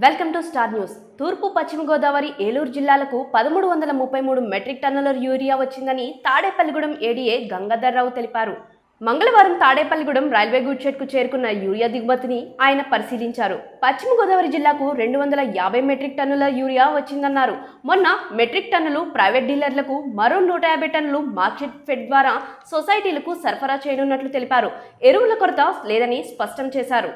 Welcome to star news. తూర్పు పశ్చిమ గోదావరి ఏలూరు జిల్లాలకు 1333 మెట్రిక్ టన్నుల యూరియా వచ్చిందని తాడేపల్లిగూడెం ఏడీఏ గంగాధర్రావు తెలిపారు. మంగళవారం తాడేపల్లిగూడెం రైల్వే గుడ్షెడ్కు చేరుకున్న యూరియా దిగుమతిని ఆయన పరిశీలించారు. పశ్చిమ గోదావరి జిల్లాకు 250 మెట్రిక్ టన్నుల యూరియా వచ్చిందన్నారు. మొన్న మెట్రిక్ టన్నులు ప్రైవేట్ డీలర్లకు, మరో 150 టన్నులు మార్కెట్ ఫెడ్ ద్వారా సొసైటీలకు సరఫరా చేయనున్నట్లు తెలిపారు. ఎరువుల కొరత లేదని స్పష్టం చేశారు.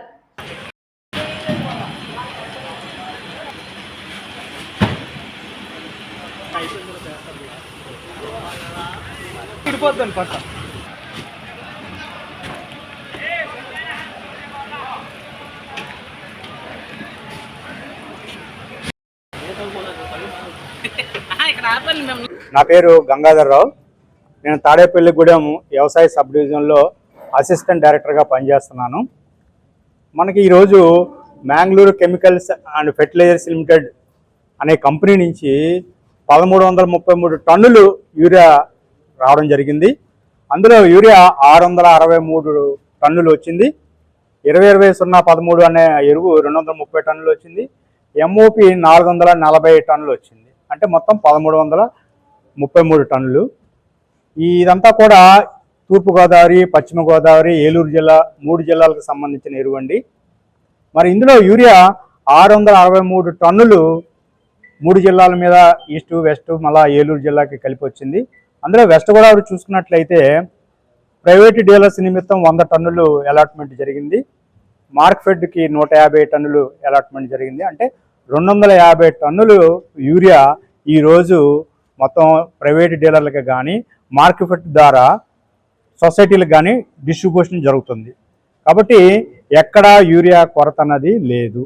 నా పేరు గంగాధర్రావు. నేను తాడేపల్లిగూడెం వ్యవసాయ సబ్ డివిజన్లో అసిస్టెంట్ డైరెక్టర్గా పనిచేస్తున్నాను. మనకి ఈరోజు Mangalore chemicals and fertilisers limited అనే కంపెనీ నుంచి 1333 టన్నులు యూరియా రావడం జరిగింది. అందులో యూరియా 663 టన్నులు వచ్చింది. 20-20-0-13 అనే ఎరువు 230 టన్నులు వచ్చింది. ఎంఓపి 440 టన్నులు వచ్చింది. అంటే మొత్తం 1333 టన్నులు. ఇదంతా కూడా తూర్పుగోదావరి, పశ్చిమ గోదావరి, ఏలూరు జిల్లా 3 జిల్లాలకు సంబంధించిన ఎరువు అండి. మరి ఇందులో యూరియా 663 టన్నులు 3 జిల్లాల మీద ఈస్ట్ వెస్ట్ మళ్ళా ఏలూరు జిల్లాకి కలిపి వచ్చింది. అందులో వెస్ట్ గోదావరి చూసుకున్నట్లయితే ప్రైవేటు డీలర్స్ నిమిత్తం 100 టన్నులు అలాట్మెంట్ జరిగింది. మార్క్ఫెడ్కి 150 టన్నులు అలాట్మెంట్ జరిగింది. అంటే 250 టన్నులు యూరియా ఈరోజు మొత్తం ప్రైవేటు డీలర్లకు కానీ మార్కెట్ ద్వారా సొసైటీలకు కానీ డిస్ట్రిబ్యూషన్ జరుగుతుంది. కాబట్టి ఎక్కడా యూరియా కొరత అన్నది లేదు.